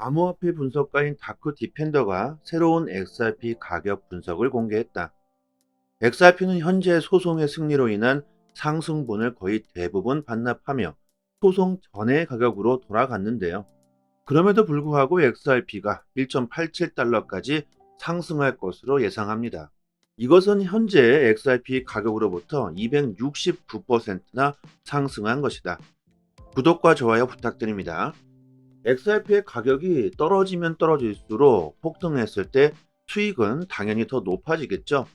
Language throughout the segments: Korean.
암호화폐 분석가인 다크 디펜더가 새로운 XRP 가격 분석을 공개했다. XRP는 현재 소송의 승리로 인한 상승분을 거의 대부분 반납하며 소송 전의 가격으로 돌아갔는데요. 그럼에도 불구하고 XRP가 1.87달러까지 상승할 것으로 예상합니다. 이것은 현재 XRP 가격으로부터 269%나 상승한 것이다. 구독과 좋아요 부탁드립니다. XRP의 가격이 떨어지면 떨어질수록 폭등했을 때 수익은 당연히 더 높아지겠죠.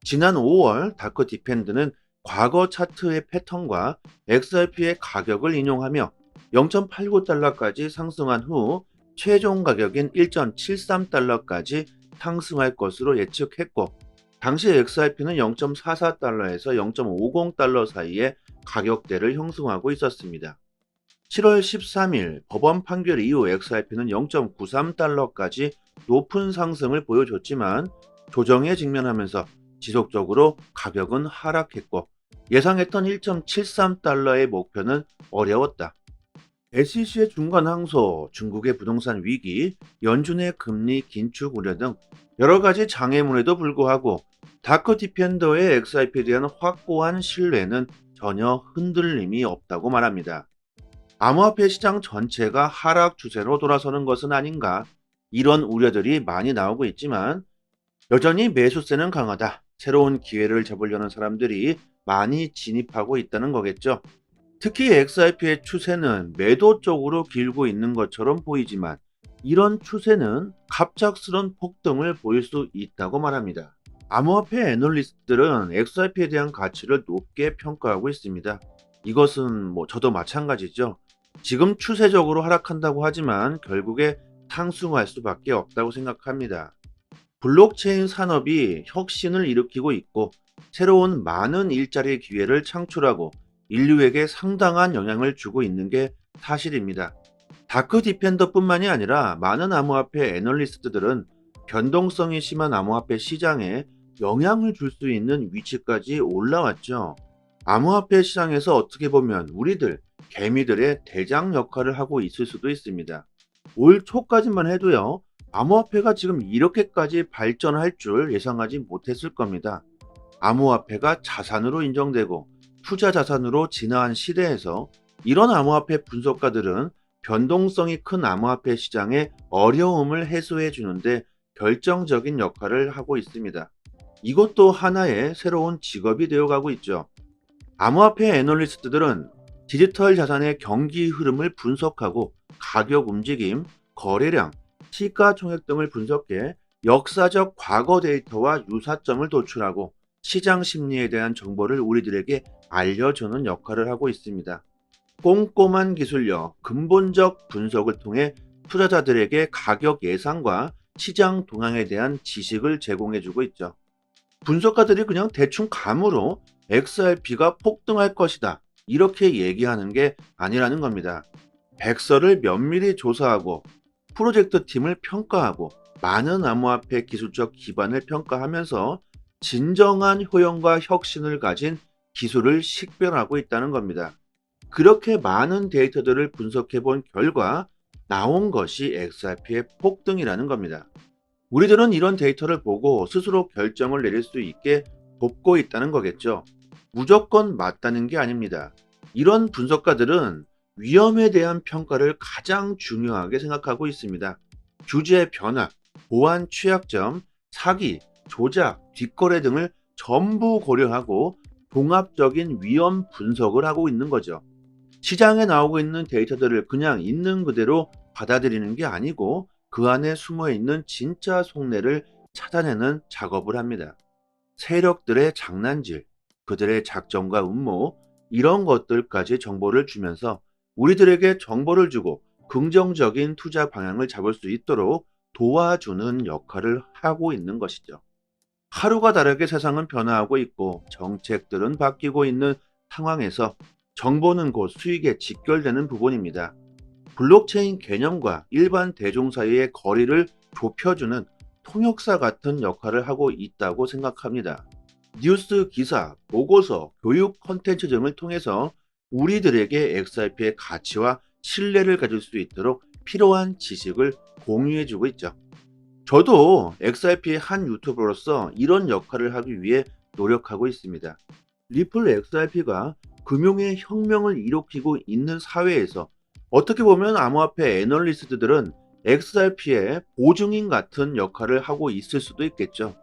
지난 5월 다크 디펜드는 과거 차트의 패턴과 XRP의 가격을 인용하며 0.89달러까지 상승한 후 최종 가격인 1.73달러까지 상승할 것으로 예측했고, 당시 XRP는 0.44달러에서 0.50달러 사이의 가격대를 형성하고 있었습니다. 7월 13일 법원 판결 이후 XRP는 0.93달러까지 높은 상승을 보여줬지만 조정에 직면하면서 지속적으로 가격은 하락했고, 예상했던 1.73달러의 목표는 어려웠다. SEC의 중간 항소, 중국의 부동산 위기, 연준의 금리 긴축 우려 등 여러 가지 장애물에도 불구하고 다크 디펜더의 XRP에 대한 확고한 신뢰는 전혀 흔들림이 없다고 말합니다. 암호화폐 시장 전체가 하락 추세로 돌아서는 것은 아닌가, 이런 우려들이 많이 나오고 있지만 여전히 매수세는 강하다. 새로운 기회를 잡으려는 사람들이 많이 진입하고 있다는 거겠죠. 특히 XRP의 추세는 매도 쪽으로 길고 있는 것처럼 보이지만 이런 추세는 갑작스런 폭등을 보일 수 있다고 말합니다. 암호화폐 애널리스트들은 XRP에 대한 가치를 높게 평가하고 있습니다. 이것은 저도 마찬가지죠. 지금 추세적으로 하락한다고 하지만 결국에 상승할 수밖에 없다고 생각합니다. 블록체인 산업이 혁신을 일으키고 있고 새로운 많은 일자리 기회를 창출하고 인류에게 상당한 영향을 주고 있는 게 사실입니다. 다크 디펜더뿐만이 아니라 많은 암호화폐 애널리스트들은 변동성이 심한 암호화폐 시장에 영향을 줄 수 있는 위치까지 올라왔죠. 암호화폐 시장에서 어떻게 보면 우리들, 개미들의 대장 역할을 하고 있을 수도 있습니다. 올 초까지만 해도요, 암호화폐가 지금 이렇게까지 발전할 줄 예상하지 못했을 겁니다. 암호화폐가 자산으로 인정되고 투자 자산으로 진화한 시대에서 이런 암호화폐 분석가들은 변동성이 큰 암호화폐 시장의 어려움을 해소해 주는데 결정적인 역할을 하고 있습니다. 이것도 하나의 새로운 직업이 되어가고 있죠. 암호화폐 애널리스트들은 디지털 자산의 경기 흐름을 분석하고 가격 움직임, 거래량, 시가총액 등을 분석해 역사적 과거 데이터와 유사점을 도출하고 시장 심리에 대한 정보를 우리들에게 알려주는 역할을 하고 있습니다. 꼼꼼한 기술력, 근본적 분석을 통해 투자자들에게 가격 예상과 시장 동향에 대한 지식을 제공해주고 있죠. 분석가들이 그냥 대충 감으로 XRP가 폭등할 것이다, 이렇게 얘기하는 게 아니라는 겁니다. 백서를 면밀히 조사하고 프로젝트 팀을 평가하고 많은 암호화폐 기술적 기반을 평가하면서 진정한 효용과 혁신을 가진 기술을 식별하고 있다는 겁니다. 그렇게 많은 데이터들을 분석해 본 결과 나온 것이 XRP의 폭등이라는 겁니다. 우리들은 이런 데이터를 보고 스스로 결정을 내릴 수 있게 돕고 있다는 거겠죠. 무조건 맞다는 게 아닙니다. 이런 분석가들은 위험에 대한 평가를 가장 중요하게 생각하고 있습니다. 규제 변화, 보안 취약점, 사기, 조작, 뒷거래 등을 전부 고려하고 종합적인 위험 분석을 하고 있는 거죠. 시장에 나오고 있는 데이터들을 그냥 있는 그대로 받아들이는 게 아니고 그 안에 숨어 있는 진짜 속내를 찾아내는 작업을 합니다. 세력들의 장난질, 그들의 작전과 음모, 이런 것들까지 정보를 주면서 우리들에게 정보를 주고 긍정적인 투자 방향을 잡을 수 있도록 도와주는 역할을 하고 있는 것이죠. 하루가 다르게 세상은 변화하고 있고 정책들은 바뀌고 있는 상황에서 정보는 곧 수익에 직결되는 부분입니다. 블록체인 개념과 일반 대중 사이의 거리를 좁혀주는 통역사 같은 역할을 하고 있다고 생각합니다. 뉴스 기사, 보고서, 교육 콘텐츠 등을 통해서 우리들에게 XRP의 가치와 신뢰를 가질 수 있도록 필요한 지식을 공유해주고 있죠. 저도 XRP의 한 유튜버로서 이런 역할을 하기 위해 노력하고 있습니다. 리플 XRP가 금융의 혁명을 일으키고 있는 사회에서 어떻게 보면 암호화폐 애널리스트들은 XRP의 보증인 같은 역할을 하고 있을 수도 있겠죠.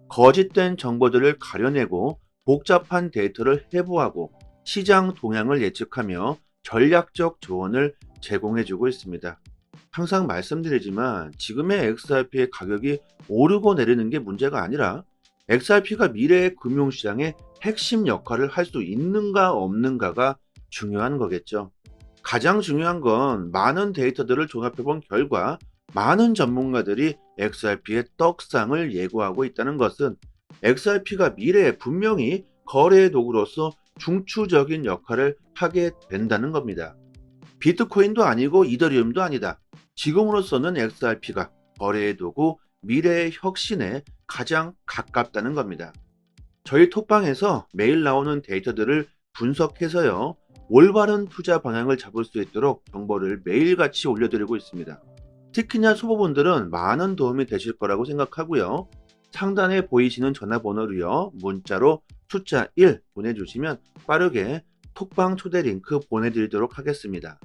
거짓된 정보들을 가려내고 복잡한 데이터를 해부하고 시장 동향을 예측하며 전략적 조언을 제공해주고 있습니다. 항상 말씀드리지만 지금의 XRP의 가격이 오르고 내리는 게 문제가 아니라 XRP가 미래의 금융시장의 핵심 역할을 할 수 있는가 없는가가 중요한 거겠죠. 가장 중요한 건 많은 데이터들을 종합해 본 결과 많은 전문가들이 XRP의 떡상을 예고하고 있다는 것은 XRP가 미래에 분명히 거래의 도구로서 중추적인 역할을 하게 된다는 겁니다. 비트코인도 아니고 이더리움도 아니다. 지금으로서는 XRP가 거래의 도구, 미래의 혁신에 가장 가깝다는 겁니다. 저희 톡방에서 매일 나오는 데이터들을 분석해서요, 올바른 투자 방향을 잡을 수 있도록 정보를 매일같이 올려드리고 있습니다. 특히나 초보분들은 많은 도움이 되실 거라고 생각하고요. 상단에 보이시는 전화번호로요, 문자로 숫자 1 보내주시면 빠르게 톡방 초대 링크 보내드리도록 하겠습니다.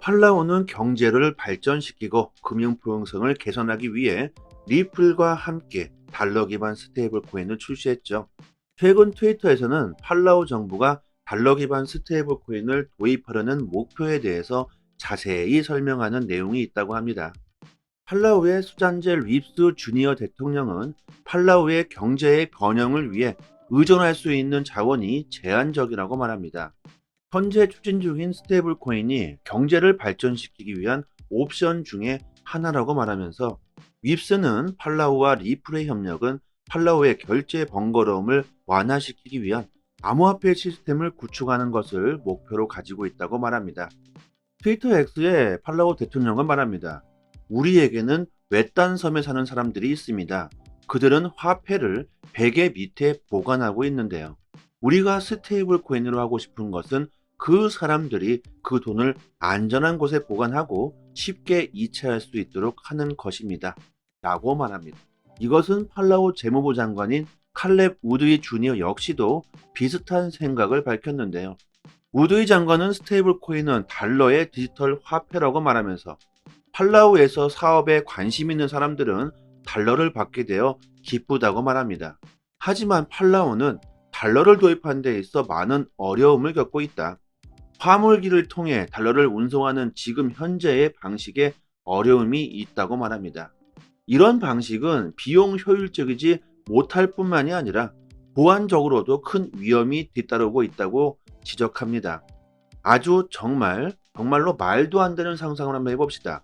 팔라오는 경제를 발전시키고 금융 포용성을 개선하기 위해 리플과 함께 달러 기반 스테이블 코인을 출시했죠. 최근 트위터에서는 팔라오 정부가 달러 기반 스테이블 코인을 도입하려는 목표에 대해서 자세히 설명하는 내용이 있다고 합니다. 팔라우의 수잔젤 립스 주니어 대통령은 팔라우의 경제의 번영을 위해 의존할 수 있는 자원이 제한적이라고 말합니다. 현재 추진 중인 스테이블 코인이 경제를 발전시키기 위한 옵션 중에 하나라고 말하면서 윕스는 팔라우와 리플의 협력은 팔라우의 결제 번거로움을 완화시키기 위한 암호화폐 시스템을 구축하는 것을 목표로 가지고 있다고 말합니다. 트위터 X의 팔라우 대통령은 말합니다. 우리에게는 외딴 섬에 사는 사람들이 있습니다. 그들은 화폐를 베개 밑에 보관하고 있는데요. 우리가 스테이블 코인으로 하고 싶은 것은 그 사람들이 그 돈을 안전한 곳에 보관하고 쉽게 이체할 수 있도록 하는 것입니다. 라고 말합니다. 이것은 팔라우 재무부 장관인 칼렙 우드위 주니어 역시도 비슷한 생각을 밝혔는데요. 우드위 장관은 스테이블 코인은 달러의 디지털 화폐라고 말하면서 팔라우에서 사업에 관심 있는 사람들은 달러를 받게 되어 기쁘다고 말합니다. 하지만 팔라우는 달러를 도입하는 데 있어 많은 어려움을 겪고 있다. 화물기를 통해 달러를 운송하는 지금 현재의 방식에 어려움이 있다고 말합니다. 이런 방식은 비용 효율적이지 못할 뿐만이 아니라 보안적으로도 큰 위험이 뒤따르고 있다고 지적합니다. 아주 정말로 말도 안 되는 상상을 한번 해봅시다.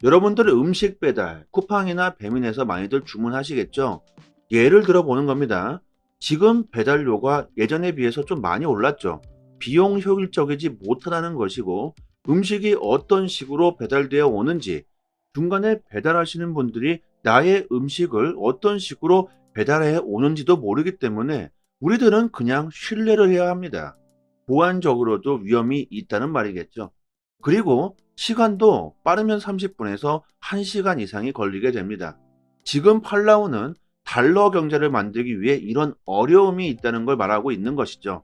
여러분들 음식 배달, 쿠팡이나 배민에서 많이들 주문하시겠죠? 예를 들어 보는 겁니다. 지금 배달료가 예전에 비해서 좀 많이 올랐죠. 비용 효율적이지 못하다는 것이고 음식이 어떤 식으로 배달되어 오는지 중간에 배달하시는 분들이 나의 음식을 어떤 식으로 배달해 오는지도 모르기 때문에 우리들은 그냥 신뢰를 해야 합니다. 보안적으로도 위험이 있다는 말이겠죠. 그리고 시간도 빠르면 30분에서 1시간 이상이 걸리게 됩니다. 지금 팔라우는 달러 경제를 만들기 위해 이런 어려움이 있다는 걸 말하고 있는 것이죠.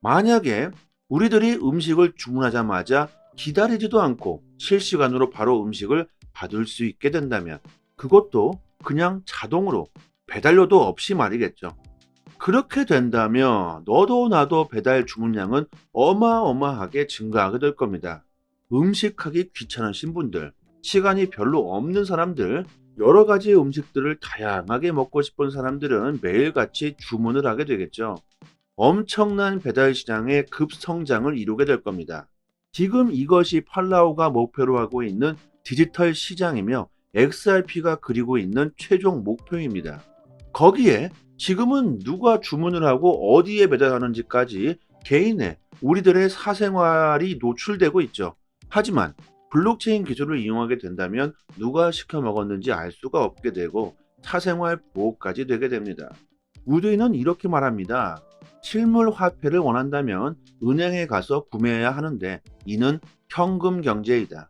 만약에 우리들이 음식을 주문하자마자 기다리지도 않고 실시간으로 바로 음식을 받을 수 있게 된다면 그것도 그냥 자동으로 배달료도 없이 말이겠죠. 그렇게 된다면 너도 나도 배달 주문량은 어마어마하게 증가하게 될 겁니다. 음식하기 귀찮으신 분들, 시간이 별로 없는 사람들, 여러 가지 음식들을 다양하게 먹고 싶은 사람들은 매일같이 주문을 하게 되겠죠. 엄청난 배달 시장의 급성장을 이루게 될 겁니다. 지금 이것이 팔라우가 목표로 하고 있는 디지털 시장이며 XRP가 그리고 있는 최종 목표입니다. 거기에 지금은 누가 주문을 하고 어디에 배달하는지까지 개인의 우리들의 사생활이 노출되고 있죠. 하지만 블록체인 기술을 이용하게 된다면 누가 시켜 먹었는지 알 수가 없게 되고 사생활 보호까지 되게 됩니다. 우드위는 이렇게 말합니다. 실물 화폐를 원한다면 은행에 가서 구매해야 하는데 이는 현금 경제이다.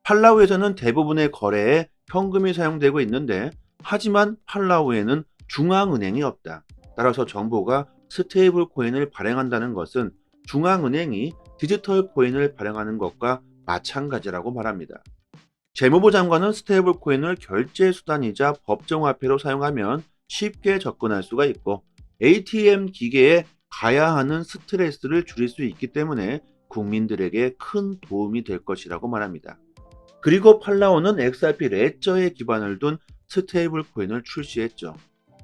팔라우에서는 대부분의 거래에 현금이 사용되고 있는데, 하지만 팔라우에는 중앙은행이 없다. 따라서 정부가 스테이블 코인을 발행한다는 것은 중앙은행이 디지털 코인을 발행하는 것과 마찬가지라고 말합니다. 재무부 장관은 스테이블 코인을 결제 수단이자 법정화폐로 사용하면 쉽게 접근할 수가 있고, ATM 기계에 가야 하는 스트레스를 줄일 수 있기 때문에 국민들에게 큰 도움이 될 것이라고 말합니다. 그리고 팔라오는 XRP 레저에 기반을 둔 스테이블 코인을 출시했죠.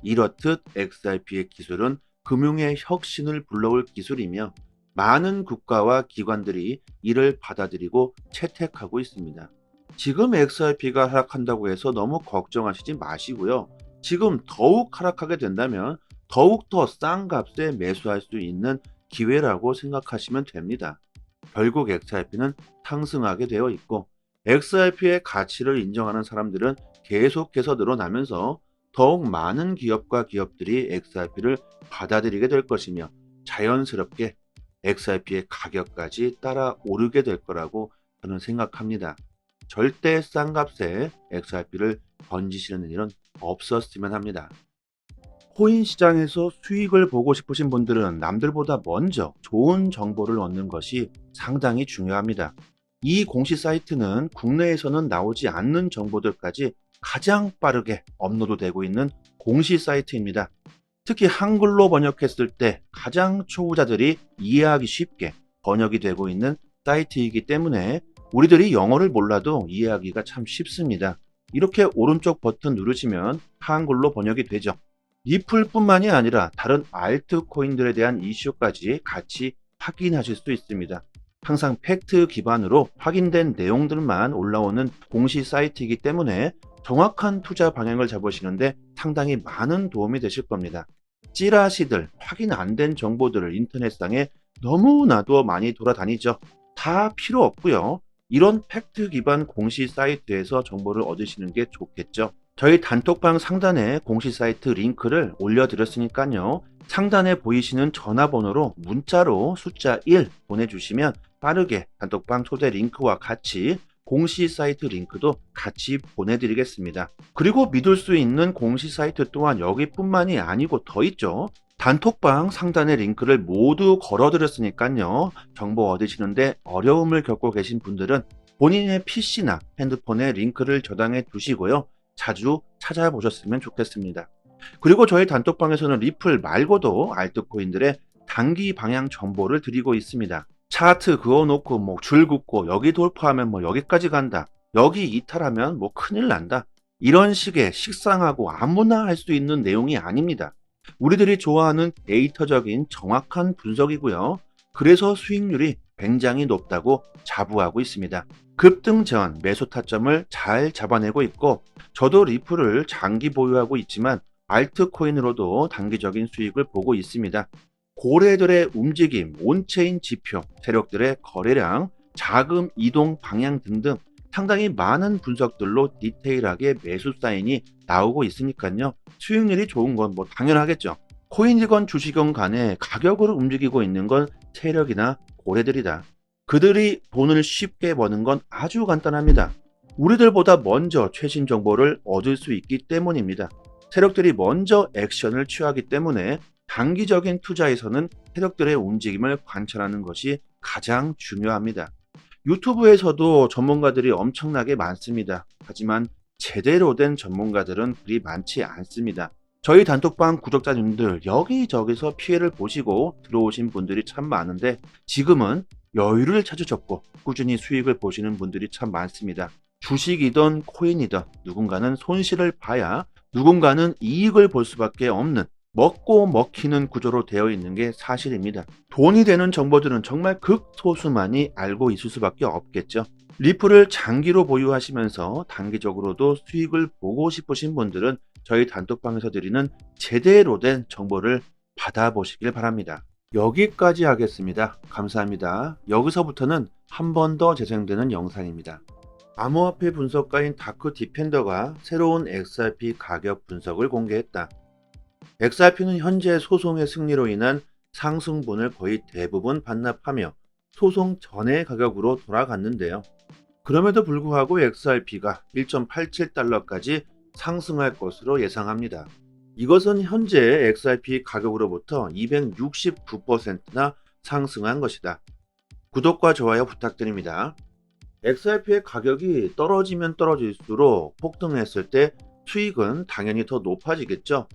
이렇듯 XRP의 기술은 금융의 혁신을 불러올 기술이며, 많은 국가와 기관들이 이를 받아들이고 채택하고 있습니다. 지금 XRP가 하락한다고 해서 너무 걱정하시지 마시고요. 지금 더욱 하락하게 된다면 더욱 더 싼 값에 매수할 수 있는 기회라고 생각하시면 됩니다. 결국 XRP는 상승하게 되어 있고, XRP의 가치를 인정하는 사람들은 계속해서 늘어나면서 더욱 많은 기업과 기업들이 XRP를 받아들이게 될 것이며, 자연스럽게 XRP의 가격까지 따라 오르게 될 거라고 저는 생각합니다. 절대 싼 값에 XRP를 던지시는 일은 없었으면 합니다. 코인 시장에서 수익을 보고 싶으신 분들은 남들보다 먼저 좋은 정보를 얻는 것이 상당히 중요합니다. 이 공시 사이트는 국내에서는 나오지 않는 정보들까지 가장 빠르게 업로드되고 있는 공시 사이트입니다. 특히 한글로 번역했을 때 가장 초보자들이 이해하기 쉽게 번역이 되고 있는 사이트이기 때문에 우리들이 영어를 몰라도 이해하기가 참 쉽습니다. 이렇게 오른쪽 버튼 누르시면 한글로 번역이 되죠. 리플뿐만이 아니라 다른 알트코인들에 대한 이슈까지 같이 확인하실 수 있습니다. 항상 팩트 기반으로 확인된 내용들만 올라오는 공시 사이트이기 때문에 정확한 투자 방향을 잡으시는데 상당히 많은 도움이 되실 겁니다. 찌라시들, 확인 안 된 정보들을 인터넷상에 너무나도 많이 돌아다니죠. 다 필요 없고요. 이런 팩트 기반 공시 사이트에서 정보를 얻으시는 게 좋겠죠. 저희 단톡방 상단에 공시 사이트 링크를 올려드렸으니까요. 상단에 보이시는 전화번호로 문자로 숫자 1 보내주시면 빠르게 단톡방 초대 링크와 같이 공시 사이트 링크도 같이 보내드리겠습니다. 그리고 믿을 수 있는 공시 사이트 또한 여기뿐만이 아니고 더 있죠. 단톡방 상단의 링크를 모두 걸어드렸으니까요. 정보 얻으시는데 어려움을 겪고 계신 분들은 본인의 PC나 핸드폰에 링크를 저장해 두시고요. 자주 찾아보셨으면 좋겠습니다. 그리고 저희 단톡방에서는 리플 말고도 알트코인들의 단기 방향 정보를 드리고 있습니다. 차트 그어놓고 뭐 줄 긋고 여기 돌파하면 뭐 여기까지 간다. 여기 이탈하면 뭐 큰일 난다. 이런 식의 식상하고 아무나 할 수 있는 내용이 아닙니다. 우리들이 좋아하는 데이터적인 정확한 분석이고요. 그래서 수익률이 굉장히 높다고 자부하고 있습니다. 급등 전 매수 타점을 잘 잡아내고 있고, 저도 리플을 장기 보유하고 있지만 알트코인으로도 단기적인 수익을 보고 있습니다. 고래들의 움직임, 온체인 지표, 세력들의 거래량, 자금 이동 방향 등등 상당히 많은 분석들로 디테일하게 매수 사인이 나오고 있으니까요. 수익률이 좋은 건 뭐 당연하겠죠. 코인이건 주식이건 간에 가격으로 움직이고 있는 건 세력이나 고래들이다. 그들이 돈을 쉽게 버는 건 아주 간단합니다. 우리들보다 먼저 최신 정보를 얻을 수 있기 때문입니다. 세력들이 먼저 액션을 취하기 때문에 단기적인 투자에서는 세력들의 움직임을 관찰하는 것이 가장 중요합니다. 유튜브에서도 전문가들이 엄청나게 많습니다. 하지만 제대로 된 전문가들은 그리 많지 않습니다. 저희 단톡방 구독자님들 여기저기서 피해를 보시고 들어오신 분들이 참 많은데, 지금은 여유를 찾으셨고 꾸준히 수익을 보시는 분들이 참 많습니다. 주식이든 코인이든 누군가는 손실을 봐야 누군가는 이익을 볼 수밖에 없는, 먹고 먹히는 구조로 되어 있는 게 사실입니다. 돈이 되는 정보들은 정말 극소수만이 알고 있을 수밖에 없겠죠. 리플을 장기로 보유하시면서 단기적으로도 수익을 보고 싶으신 분들은 저희 단톡방에서 드리는 제대로 된 정보를 받아보시길 바랍니다. 여기까지 하겠습니다. 감사합니다. 여기서부터는 한 번 더 재생되는 영상입니다. 암호화폐 분석가인 다크 디펜더가 새로운 XRP 가격 분석을 공개했다. XRP는 현재 소송의 승리로 인한 상승분을 거의 대부분 반납하며 소송 전의 가격으로 돌아갔는데요. 그럼에도 불구하고 XRP가 1.87달러까지 상승할 것으로 예상합니다. 이것은 현재 XRP 가격으로부터 269%나 상승한 것이다. 구독과 좋아요 부탁드립니다. XRP의 가격이 떨어지면 떨어질수록 폭등했을 때 수익은 당연히 더 높아지겠죠.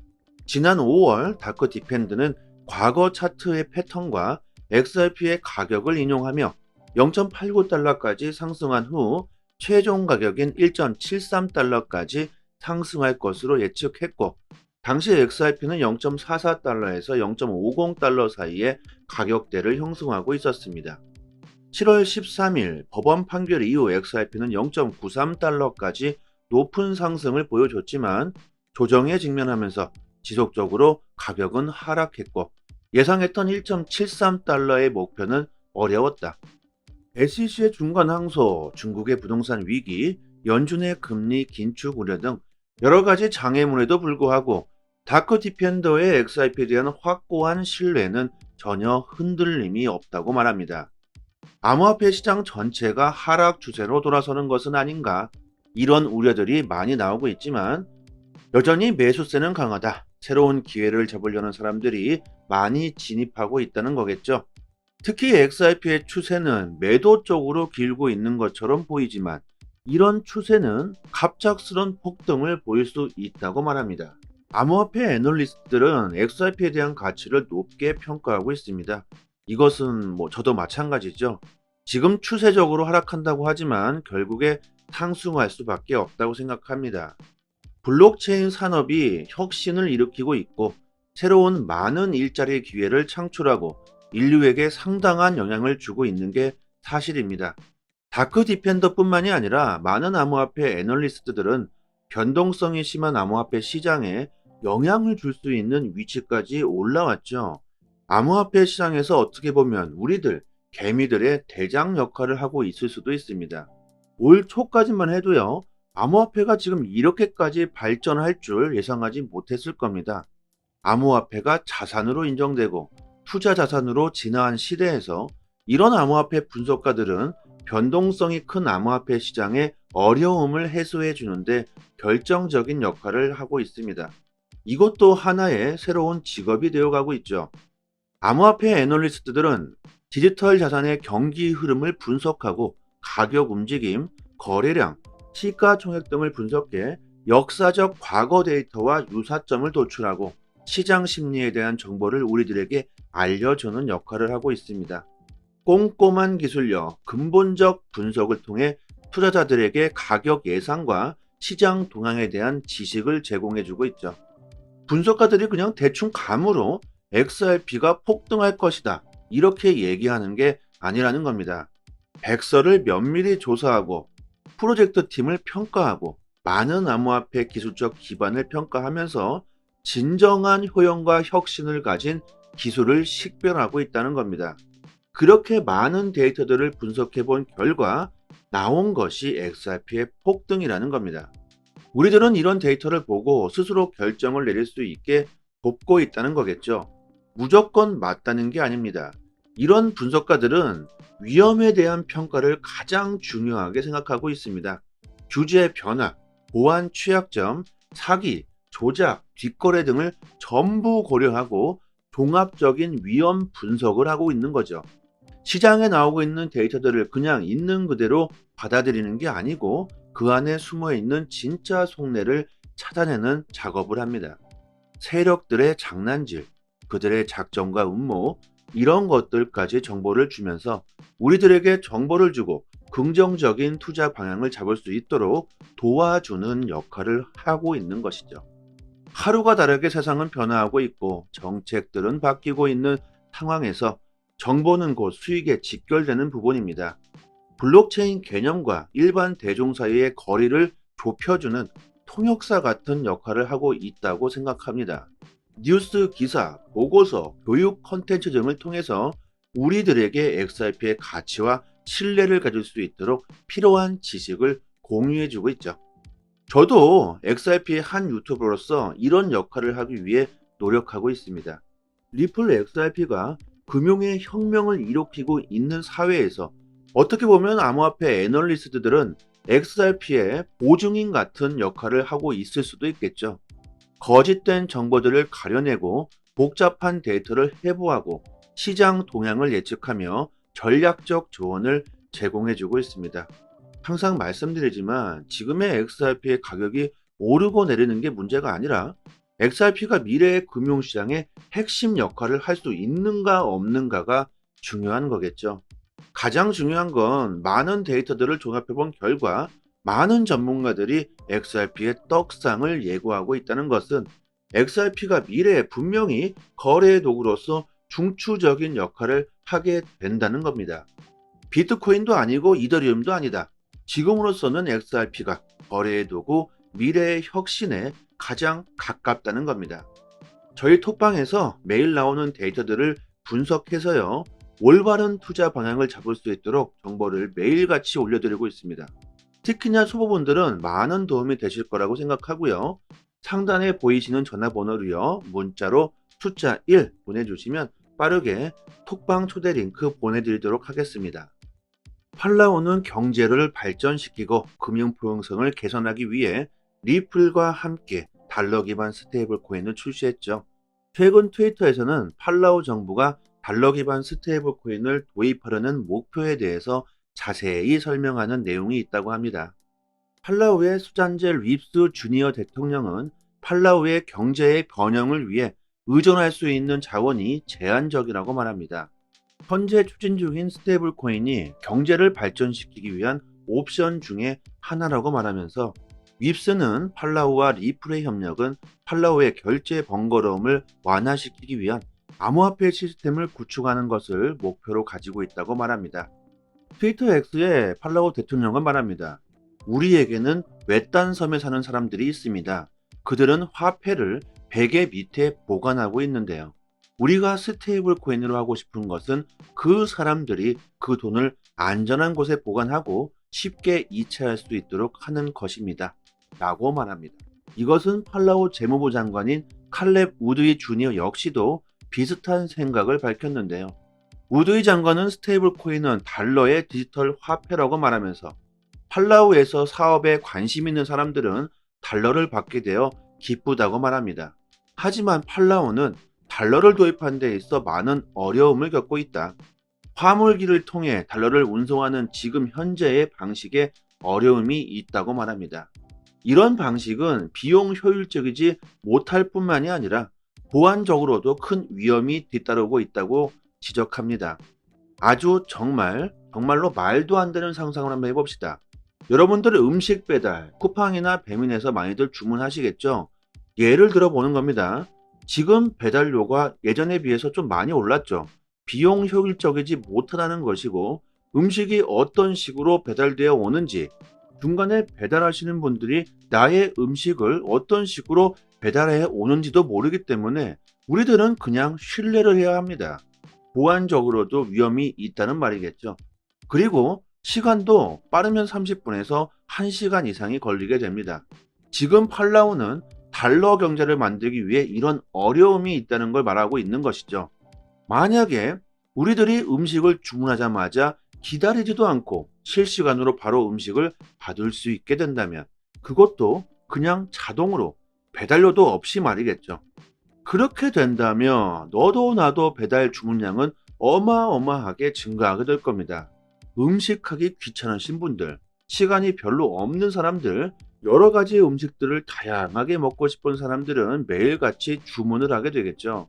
지난 5월 다크 디펜드는 과거 차트의 패턴과 XRP의 가격을 인용하며 0.89달러까지 상승한 후 최종 가격인 1.73달러까지 상승할 것으로 예측했고, 당시 XRP는 0.44달러에서 0.50달러 사이의 가격대를 형성하고 있었습니다. 7월 13일 법원 판결 이후 XRP는 0.93달러까지 높은 상승을 보여줬지만 조정에 직면하면서 지속적으로 가격은 하락했고, 예상했던 1.73달러의 목표는 어려웠다. SEC의 중간 항소, 중국의 부동산 위기, 연준의 금리 긴축 우려 등 여러 가지 장애물에도 불구하고 다크 디펜더의 XRP에 대한 확고한 신뢰는 전혀 흔들림이 없다고 말합니다. 암호화폐 시장 전체가 하락 추세로 돌아서는 것은 아닌가, 이런 우려들이 많이 나오고 있지만 여전히 매수세는 강하다. 새로운 기회를 잡으려는 사람들이 많이 진입하고 있다는 거겠죠. 특히 XRP의 추세는 매도 쪽으로 길고 있는 것처럼 보이지만 이런 추세는 갑작스런 폭등을 보일 수 있다고 말합니다. 암호화폐 애널리스트들은 XRP에 대한 가치를 높게 평가하고 있습니다. 이것은 저도 마찬가지죠. 지금 추세적으로 하락한다고 하지만 결국에 상승할 수밖에 없다고 생각합니다. 블록체인 산업이 혁신을 일으키고 있고 새로운 많은 일자리 기회를 창출하고 인류에게 상당한 영향을 주고 있는 게 사실입니다. 다크 디펜더뿐만이 아니라 많은 암호화폐 애널리스트들은 변동성이 심한 암호화폐 시장에 영향을 줄 수 있는 위치까지 올라왔죠. 암호화폐 시장에서 어떻게 보면 우리들, 개미들의 대장 역할을 하고 있을 수도 있습니다. 올 초까지만 해도요, 암호화폐가 지금 이렇게까지 발전할 줄 예상하지 못했을 겁니다. 암호화폐가 자산으로 인정되고 투자 자산으로 진화한 시대에서 이런 암호화폐 분석가들은 변동성이 큰 암호화폐 시장의 어려움을 해소해 주는데 결정적인 역할을 하고 있습니다. 이것도 하나의 새로운 직업이 되어가고 있죠. 암호화폐 애널리스트들은 디지털 자산의 경기 흐름을 분석하고 가격 움직임, 거래량, 시가총액 등을 분석해 역사적 과거 데이터와 유사점을 도출하고 시장 심리에 대한 정보를 우리들에게 알려주는 역할을 하고 있습니다. 꼼꼼한 기술력, 근본적 분석을 통해 투자자들에게 가격 예상과 시장 동향에 대한 지식을 제공해주고 있죠. 분석가들이 그냥 대충 감으로 XRP가 폭등할 것이다, 이렇게 얘기하는 게 아니라는 겁니다. 백서를 면밀히 조사하고 프로젝트 팀을 평가하고 많은 암호화폐 기술적 기반을 평가하면서 진정한 효용과 혁신을 가진 기술을 식별하고 있다는 겁니다. 그렇게 많은 데이터들을 분석해 본 결과 나온 것이 XRP의 폭등이라는 겁니다. 우리들은 이런 데이터를 보고 스스로 결정을 내릴 수 있게 돕고 있다는 거겠죠. 무조건 맞다는 게 아닙니다. 이런 분석가들은 위험에 대한 평가를 가장 중요하게 생각하고 있습니다. 규제 변화, 보안 취약점, 사기, 조작, 뒷거래 등을 전부 고려하고 종합적인 위험 분석을 하고 있는 거죠. 시장에 나오고 있는 데이터들을 그냥 있는 그대로 받아들이는 게 아니고 그 안에 숨어 있는 진짜 속내를 찾아내는 작업을 합니다. 세력들의 장난질, 그들의 작전과 음모, 이런 것들까지 정보를 주면서 우리들에게 정보를 주고 긍정적인 투자 방향을 잡을 수 있도록 도와주는 역할을 하고 있는 것이죠. 하루가 다르게 세상은 변화하고 있고 정책들은 바뀌고 있는 상황에서 정보는 곧 수익에 직결되는 부분입니다. 블록체인 개념과 일반 대중 사이의 거리를 좁혀주는 통역사 같은 역할을 하고 있다고 생각합니다. 뉴스 기사, 보고서, 교육 콘텐츠 등을 통해서 우리들에게 XRP의 가치와 신뢰를 가질 수 있도록 필요한 지식을 공유해주고 있죠. 저도 XRP의 한 유튜버로서 이런 역할을 하기 위해 노력하고 있습니다. 리플 XRP가 금융의 혁명을 일으키고 있는 사회에서 어떻게 보면 암호화폐 애널리스트들은 XRP의 보증인 같은 역할을 하고 있을 수도 있겠죠. 거짓된 정보들을 가려내고 복잡한 데이터를 해부하고 시장 동향을 예측하며 전략적 조언을 제공해주고 있습니다. 항상 말씀드리지만 지금의 XRP의 가격이 오르고 내리는 게 문제가 아니라 XRP가 미래의 금융시장의 핵심 역할을 할 수 있는가 없는가가 중요한 거겠죠. 가장 중요한 건 많은 데이터들을 종합해 본 결과 많은 전문가들이 XRP의 떡상을 예고하고 있다는 것은 XRP가 미래에 분명히 거래의 도구로서 중추적인 역할을 하게 된다는 겁니다. 비트코인도 아니고 이더리움도 아니다. 지금으로서는 XRP가 거래의 도구, 미래의 혁신에 가장 가깝다는 겁니다. 저희 톡방에서 매일 나오는 데이터들을 분석해서요, 올바른 투자 방향을 잡을 수 있도록 정보를 매일같이 올려드리고 있습니다. 특히나 초보분들은 많은 도움이 되실 거라고 생각하고요. 상단에 보이시는 전화번호로요, 문자로 숫자 1 보내주시면 빠르게 톡방 초대 링크 보내드리도록 하겠습니다. 팔라오는 경제를 발전시키고 금융 포용성을 개선하기 위해 리플과 함께 달러 기반 스테이블 코인을 출시했죠. 최근 트위터에서는 팔라오 정부가 달러 기반 스테이블 코인을 도입하려는 목표에 대해서 자세히 설명하는 내용이 있다고 합니다. 팔라우의 수잔제 립스 주니어 대통령은 팔라우의 경제의 번영을 위해 의존할 수 있는 자원이 제한적이라고 말합니다. 현재 추진 중인 스테이블 코인이 경제를 발전시키기 위한 옵션 중에 하나라고 말하면서, 윕스는 팔라우와 리플의 협력은 팔라우의 결제 번거로움을 완화시키기 위한 암호화폐 시스템을 구축하는 것을 목표로 가지고 있다고 말합니다. 트위터 X의 팔라우 대통령은 말합니다. 우리에게는 외딴 섬에 사는 사람들이 있습니다. 그들은 화폐를 베개 밑에 보관하고 있는데요. 우리가 스테이블 코인으로 하고 싶은 것은 그 사람들이 그 돈을 안전한 곳에 보관하고 쉽게 이체할 수 있도록 하는 것입니다. 라고 말합니다. 이것은 팔라우 재무부 장관인 칼렙 우드위 주니어 역시도 비슷한 생각을 밝혔는데요. 우드위 장관은 스테이블 코인은 달러의 디지털 화폐라고 말하면서 팔라우에서 사업에 관심 있는 사람들은 달러를 받게 되어 기쁘다고 말합니다. 하지만 팔라우는 달러를 도입하는 데 있어 많은 어려움을 겪고 있다. 화물기를 통해 달러를 운송하는 지금 현재의 방식에 어려움이 있다고 말합니다. 이런 방식은 비용 효율적이지 못할 뿐만이 아니라 보안적으로도 큰 위험이 뒤따르고 있다고 지적합니다. 아주 정말로 말도 안 되는 상상을 한번 해봅시다. 여러분들 음식 배달, 쿠팡이나 배민에서 많이들 주문하시겠죠? 예를 들어 보는 겁니다. 지금 배달료가 예전에 비해서 좀 많이 올랐죠. 비용 효율적이지 못하다는 것이고, 음식이 어떤 식으로 배달되어 오는지, 중간에 배달하시는 분들이 나의 음식을 어떤 식으로 배달해 오는지도 모르기 때문에 우리들은 그냥 신뢰를 해야 합니다. 보안적으로도 위험이 있다는 말이겠죠. 그리고 시간도 빠르면 30분에서 1시간 이상이 걸리게 됩니다. 지금 팔라우는 달러 경제를 만들기 위해 이런 어려움이 있다는 걸 말하고 있는 것이죠. 만약에 우리들이 음식을 주문하자마자 기다리지도 않고 실시간으로 바로 음식을 받을 수 있게 된다면, 그것도 그냥 자동으로 배달료도 없이 말이겠죠. 그렇게 된다면 너도 나도 배달 주문량은 어마어마하게 증가하게 될 겁니다. 음식하기 귀찮으신 분들, 시간이 별로 없는 사람들, 여러 가지 음식들을 다양하게 먹고 싶은 사람들은 매일같이 주문을 하게 되겠죠.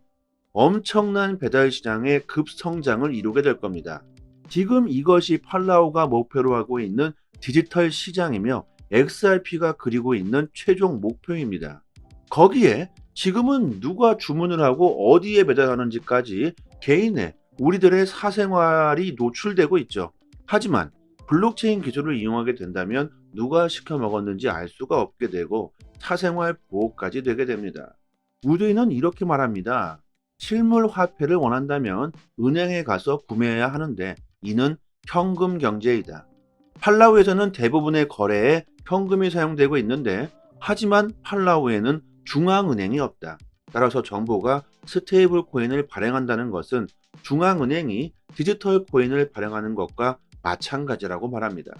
엄청난 배달 시장의 급성장을 이루게 될 겁니다. 지금 이것이 팔라우가 목표로 하고 있는 디지털 시장이며 XRP가 그리고 있는 최종 목표입니다. 거기에 지금은 누가 주문을 하고 어디에 배달하는지까지 개인의 우리들의 사생활이 노출되고 있죠. 하지만 블록체인 기술을 이용하게 된다면 누가 시켜 먹었는지 알 수가 없게 되고 사생활 보호까지 되게 됩니다. 우드위는 이렇게 말합니다. 실물 화폐를 원한다면 은행에 가서 구매해야 하는데 이는 현금 경제이다. 팔라우에서는 대부분의 거래에 현금이 사용되고 있는데, 하지만 팔라우에는 중앙은행이 없다. 따라서 정부가 스테이블 코인을 발행한다는 것은 중앙은행이 디지털 코인을 발행하는 것과 마찬가지라고 말합니다.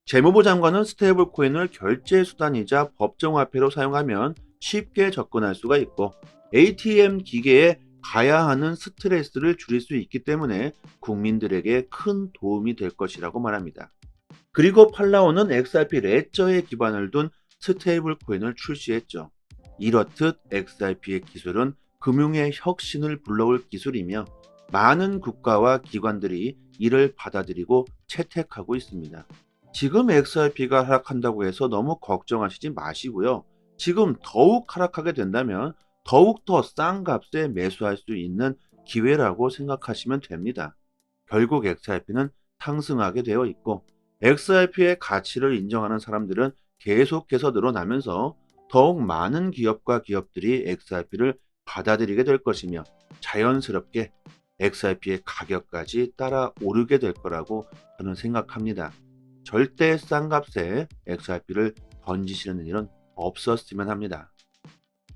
재무부 장관은 스테이블 코인을 결제 수단이자 법정화폐로 사용하면 쉽게 접근할 수가 있고 ATM 기계에 가야 하는 스트레스를 줄일 수 있기 때문에 국민들에게 큰 도움이 될 것이라고 말합니다. 그리고 팔라오는 XRP 레저에 기반을 둔 스테이블 코인을 출시했죠. 이렇듯 XRP의 기술은 금융의 혁신을 불러올 기술이며 많은 국가와 기관들이 이를 받아들이고 채택하고 있습니다. 지금 XRP가 하락한다고 해서 너무 걱정하시지 마시고요. 지금 더욱 하락하게 된다면 더욱 더 싼 값에 매수할 수 있는 기회라고 생각하시면 됩니다. 결국 XRP는 상승하게 되어 있고 XRP의 가치를 인정하는 사람들은 계속해서 늘어나면서 더욱 많은 기업과 기업들이 XRP를 받아들이게 될 것이며 자연스럽게 XRP의 가격까지 따라 오르게 될 거라고 저는 생각합니다. 절대 싼 값에 XRP를 던지시는 일은 없었으면 합니다.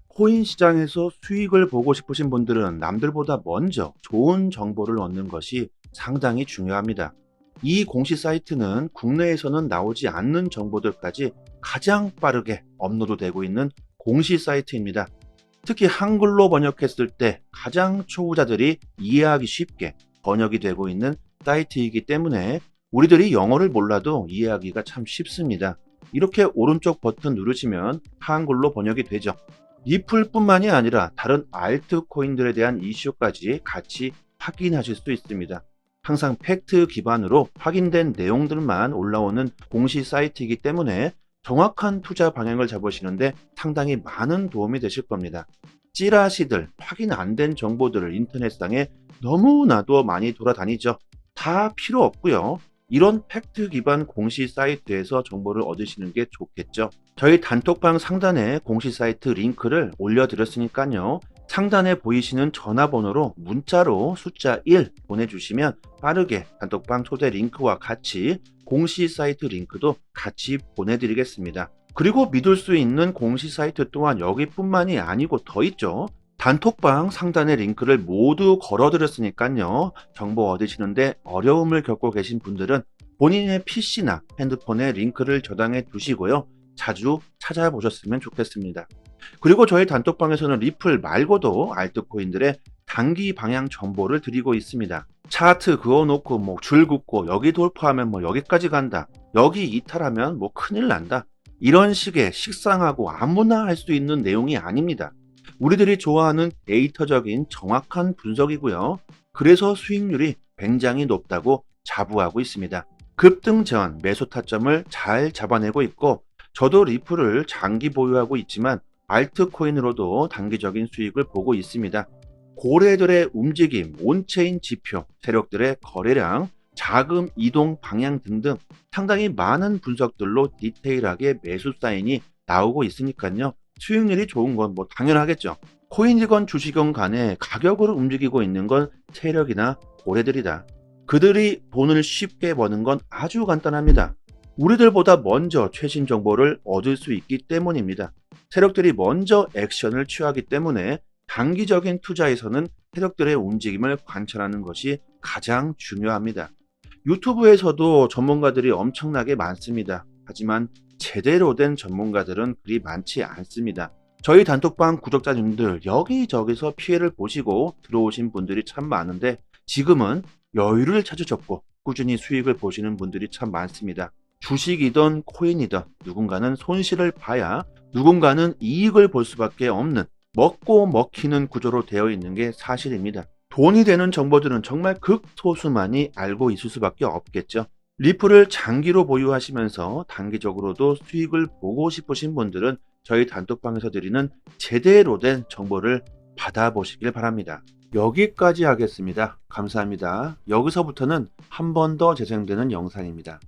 코인 시장에서 수익을 보고 싶으신 분들은 남들보다 먼저 좋은 정보를 얻는 것이 상당히 중요합니다. 이 공시 사이트는 국내에서는 나오지 않는 정보들까지 가장 빠르게 업로드되고 있는 공시 사이트입니다. 특히 한글로 번역했을 때 가장 초보자들이 이해하기 쉽게 번역이 되고 있는 사이트이기 때문에 우리들이 영어를 몰라도 이해하기가 참 쉽습니다. 이렇게 오른쪽 버튼 누르시면 한글로 번역이 되죠. 리플뿐만이 아니라 다른 알트코인들에 대한 이슈까지 같이 확인하실 수 있습니다. 항상 팩트 기반으로 확인된 내용들만 올라오는 공시 사이트이기 때문에 정확한 투자 방향을 잡으시는데 상당히 많은 도움이 되실 겁니다. 찌라시들, 확인 안 된 정보들을 인터넷상에 너무나도 많이 돌아다니죠. 다 필요 없고요. 이런 팩트 기반 공시 사이트에서 정보를 얻으시는 게 좋겠죠. 저희 단톡방 상단에 공시 사이트 링크를 올려드렸으니까요. 상단에 보이시는 전화번호로 문자로 숫자 1 보내주시면 빠르게 단톡방 초대 링크와 같이 공시 사이트 링크도 같이 보내드리겠습니다. 그리고 믿을 수 있는 공시 사이트 또한 여기뿐만이 아니고 더 있죠. 단톡방 상단의 링크를 모두 걸어드렸으니까요. 정보 얻으시는데 어려움을 겪고 계신 분들은 본인의 PC나 핸드폰에 링크를 저장해 두시고요. 자주 찾아보셨으면 좋겠습니다. 그리고 저희 단톡방에서는 리플 말고도 알트코인들의 단기 방향 정보를 드리고 있습니다. 차트 그어놓고 줄 긋고 여기 돌파하면 여기까지 간다. 여기 이탈하면 큰일 난다. 이런 식의 식상하고 아무나 할 수 있는 내용이 아닙니다. 우리들이 좋아하는 데이터적인 정확한 분석이고요. 그래서 수익률이 굉장히 높다고 자부하고 있습니다. 급등 전 매수 타점을 잘 잡아내고 있고 저도 리플을 장기 보유하고 있지만 알트코인으로도 단기적인 수익을 보고 있습니다. 고래들의 움직임, 온체인 지표, 세력들의 거래량, 자금 이동 방향 등등 상당히 많은 분석들로 디테일하게 매수 사인이 나오고 있으니까요. 수익률이 좋은 건 당연하겠죠. 코인이건 주식이건 간에 가격으로 움직이고 있는 건 세력이나 고래들이다. 그들이 돈을 쉽게 버는 건 아주 간단합니다. 우리들보다 먼저 최신 정보를 얻을 수 있기 때문입니다. 세력들이 먼저 액션을 취하기 때문에 단기적인 투자에서는 세력들의 움직임을 관찰하는 것이 가장 중요합니다. 유튜브에서도 전문가들이 엄청나게 많습니다. 하지만 제대로 된 전문가들은 그리 많지 않습니다. 저희 단톡방 구독자님들 여기저기서 피해를 보시고 들어오신 분들이 참 많은데 지금은 여유를 찾으셨고 꾸준히 수익을 보시는 분들이 참 많습니다. 주식이든 코인이든 누군가는 손실을 봐야 누군가는 이익을 볼 수밖에 없는 먹고 먹히는 구조로 되어 있는 게 사실입니다. 돈이 되는 정보들은 정말 극소수만이 알고 있을 수밖에 없겠죠. 리플을 장기로 보유하시면서 단기적으로도 수익을 보고 싶으신 분들은 저희 단톡방에서 드리는 제대로 된 정보를 받아보시길 바랍니다. 여기까지 하겠습니다. 감사합니다. 여기서부터는 한 번 더 재생되는 영상입니다.